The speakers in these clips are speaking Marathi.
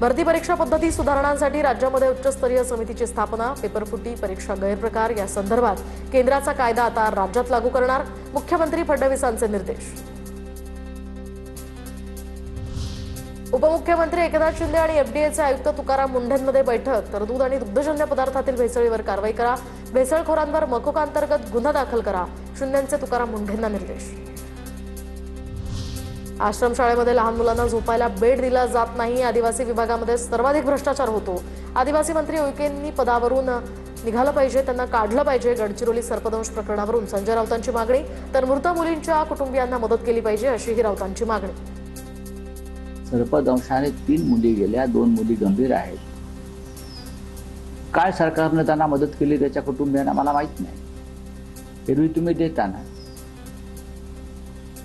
भरती परीक्षा पद्धती सुधारणांसाठी राज्यामध्ये उच्चस्तरीय समितीची स्थापना, पेपरफुटी, परीक्षा गैरप्रकार या संदर्भात केंद्राचा कायदा आता राज्यात लागू करणार, मुख्यमंत्री फडणवीसांचे निर्देश। उपमुख्यमंत्री एकनाथ शिंदे आणि एफडीएचे आयुक्त तुकाराम मुंढेंमध्ये बैठक, तर दूध आणि दुग्धजन्य पदार्थातील भेसळीवर कारवाई करा, भेसळखोरांवर मकोका अंतर्गत गुन्हा दाखल करा, शिंदेंचे तुकाराम मुंढेंना निर्देश। आश्रमशाळेमध्ये लहान मुलांना झोपायला बेड दिला जात नाही, आदिवासी विभागामध्ये सर्वाधिक भ्रष्टाचार होतो, आदिवासी मंत्री उईकेंनी पदावरून निघालं पाहिजे, त्यांना काढलं पाहिजे। गडचिरोली सर्पदंश प्रकरणावरून संजय राऊतांची मागणी, तर मृत मुलींच्या कुटुंबियांना मदत केली पाहिजे अशीही राऊतांची मागणी। सर्पदंशाने 3 मुली गेल्या, 2 मुली गंभीर आहेत। काय सरकारने त्यांना मदत केली त्याच्या कुटुंबियांना मला माहित नाही। एरवी तुम्ही देताना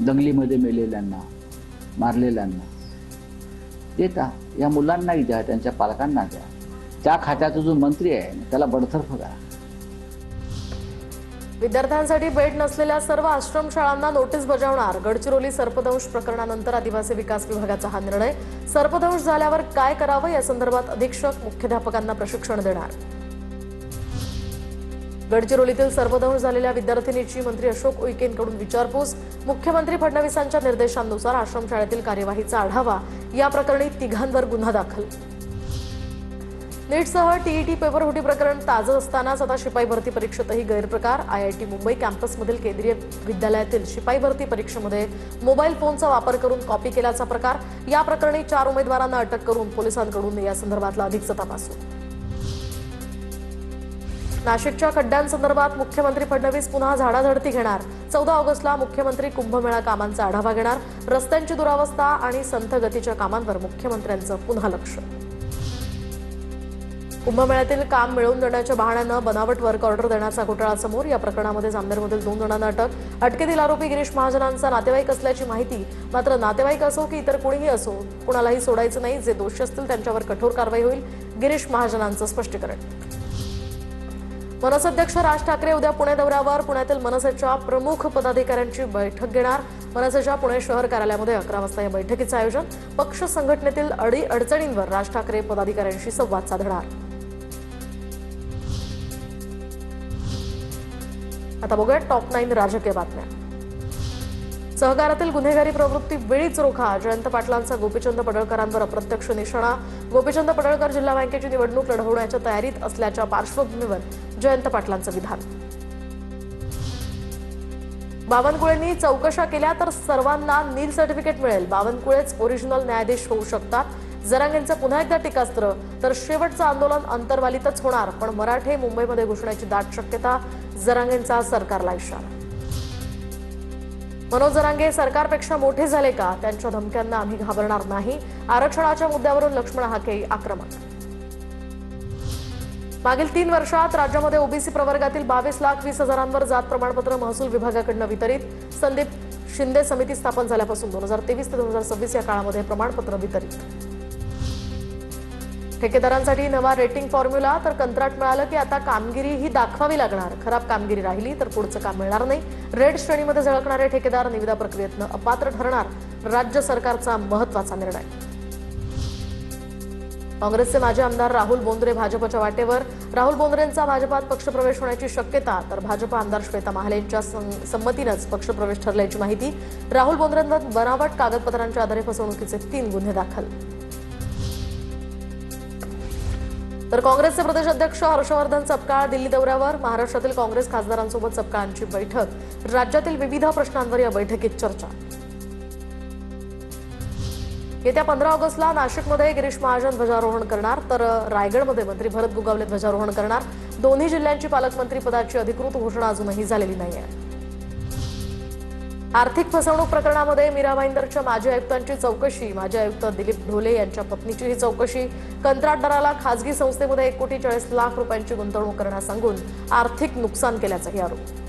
दंगलीमध्ये मेलेल्यांना, मारलेल्यांना देता, या मुलांनाही द्या, त्यांच्या पालकांना द्या। त्या खात्याचा जो मंत्री आहे त्याला बडतर्फ करा। विद्यार्थ्यांसाठी बेड नसलेल्या सर्व आश्रमशाळांना नोटीस बजावणार, गडचिरोली सर्पदंश प्रकरणानंतर आदिवासी विकास विभागाचा हा निर्णय। सर्पदंश झाल्यावर काय करावं या संदर्भात अधीक्षक मुख्याध्यापकांना प्रशिक्षण देणार। गडचिरोलीतील सर्पदंश झालेल्या विद्यार्थिनीची मंत्री अशोक उईकेंकडून विचारपूस, मुख्यमंत्री फडणवीसांच्या निर्देशांनुसार आश्रमशाळेतील कार्यवाहीचा आढावा, या प्रकरणी 3घांवर गुन्हा दाखल। नीटसह टीईटी पेपरफुटी प्रकरण ताजं असतानाच आता शिपाई भरती परीक्षेतही गैरप्रकार। आयआयटी मुंबई कॅम्पसमधील केंद्रीय विद्यालयातील शिपाई भरती परीक्षेमध्ये मोबाईल फोनचा वापर करून कॉपी केल्याचा प्रकार, या प्रकरणी 4 उमेदवारांना अटक करून पोलिसांकडून या संदर्भातला अधिकचा तपास। नाशिकच्या खड्ड्यांसंदर्भात मुख्यमंत्री फडणवीस पुन्हा झाडाझडती घेणार, 14 ऑगस्टला मुख्यमंत्री कुंभमेळा कामांचा आढावा घेणार, रस्त्यांची दुरावस्था आणि संथ गतीच्या कामांवर मुख्यमंत्र्यांचं पुन्हा लक्ष। कुंभमेळ्यातील काम मिळवून देण्याच्या बहाण्यानं बनावट वर्क ऑर्डर देण्याचा घोटाळा समोर, या प्रकरणामध्ये जामनेरमधील 2 जणांना अटक, अटकेतील आरोपी गिरीश महाजनांचा नातेवाईक असल्याची माहिती, मात्र नातेवाईक असो की इतर कोणीही असो कुणालाही सोडायचं नाही, जे दोषी असतील त्यांच्यावर कठोर कारवाई होईल, गिरीश महाजनांचं स्पष्टीकरण। मनसे अध्यक्ष राज ठाकरे उद्या पुणे दौऱ्यावर, पुण्यातील मनसेच्या प्रमुख पदाधिकाऱ्यांची बैठक घेणार। मनसेच्या पुणे शहर कार्यालयामध्ये 11 वाजता या बैठकीचं आयोजन, पक्ष संघटनेतील अडचणींवर राज ठाकरे पदाधिकाऱ्यांशी संवाद साधणार। आता बघूया टॉप 9 राजकीय बातम्या। सहकारातील गुन्हेगारी प्रवृत्ती वेळीच रोखा, जयंत पाटलांचा गोपीचंद पडळकरांवर अप्रत्यक्ष निशाणा। गोपीचंद पडळकर जिल्हा बँकेची निवडणूक लढवण्याच्या तयारीत असल्याच्या पार्श्वभूमीवर जयंत पाटलांचं विधान। बावनकुळेंनी चौकशा केल्या तर सर्वांना नील सर्टिफिकेट मिळेल, बावनकुळेच ओरिजिनल न्यायाधीश होऊ शकतात। जरांगेंचं पुन्हा एकदा टीकास्त्र, तर शेवटचं आंदोलन अंतर्वालीतच होणार, पण मराठे मुंबईमध्ये घुसण्याची दाट शक्यता, जरांगेंचा सरकारला इशारा। मनोज जरांगे सरकारपेक्षा मोठे झाले का, त्यांच्या धमक्यांना आम्ही घाबरणार नाही, आरक्षणाच्या मुद्द्यावरून लक्ष्मण हाके आक्रमक। मागील 3 वर्षात राज्यामध्ये ओबीसी प्रवर्गातील 22,20,000 जात प्रमाणपत्र महसूल विभागाकडून वितरित। संदीप शिंदे समिती स्थापन झाल्यापासून 2023 ते 2026 या काळामध्ये प्रमाणपत्र वितरित। ठेकेदारांसाठी नवा रेटिंग फॉर्म्युला, तर कंत्राट मिळालं की आता कामगिरी ही दाखवावी लागणार, खराब कामगिरी राहिली तर पुढचं काम मिळणार नाही। रेड श्रेणीमध्ये झळकणारे ठेकेदार निविदा प्रक्रियेतनं अपात्र ठरणार, राज्य सरकारचा महत्त्वाचा निर्णय। काँग्रेसचे माजी आमदार राहुल बोंद्रे भाजपच्या वाटेवर, राहुल बोंद्रेंचा भाजपात पक्षप्रवेश होण्याची शक्यता, तर भाजप आमदार श्वेता महालेंच्या संमतीनंच पक्षप्रवेश ठरल्याची माहिती। राहुल बोंद्रेंवर बनावट कागदपत्रांच्या आधारे फसवणुकीचे 3 गुन्हे दाखल। तर काँग्रेसचे प्रदेश अध्यक्ष हर्षवर्धन सपकाळ दिल्ली दौऱ्यावर, महाराष्ट्रातील काँग्रेस खासदारांसोबत सपकाळांची बैठक, राज्यातील विविध प्रश्नांवर या बैठकीत चर्चा। येत्या 15 ऑगस्टला नाशिकमध्ये गिरीश महाजन ध्वजारोहण करणार, तर रायगडमध्ये मंत्री भरत गोगावले ध्वजारोहण करणार। दोन्ही जिल्ह्यांची पालकमंत्री पदाची अधिकृत घोषणा अजूनही झालेली नाहीये। आर्थिक फसवणूक प्रकरणामध्ये मीरा भाईंदरच्या माजी आयुक्तांची चौकशी, माजी आयुक्त दिलीप ढोले यांच्या पत्नीचीही चौकशी। कंत्राटदाराला खासगी संस्थेमध्ये 1,40,40,00,000 रुपयांची गुंतवणूक करण्यास सांगून आर्थिक नुकसान केल्याचाही आरोप।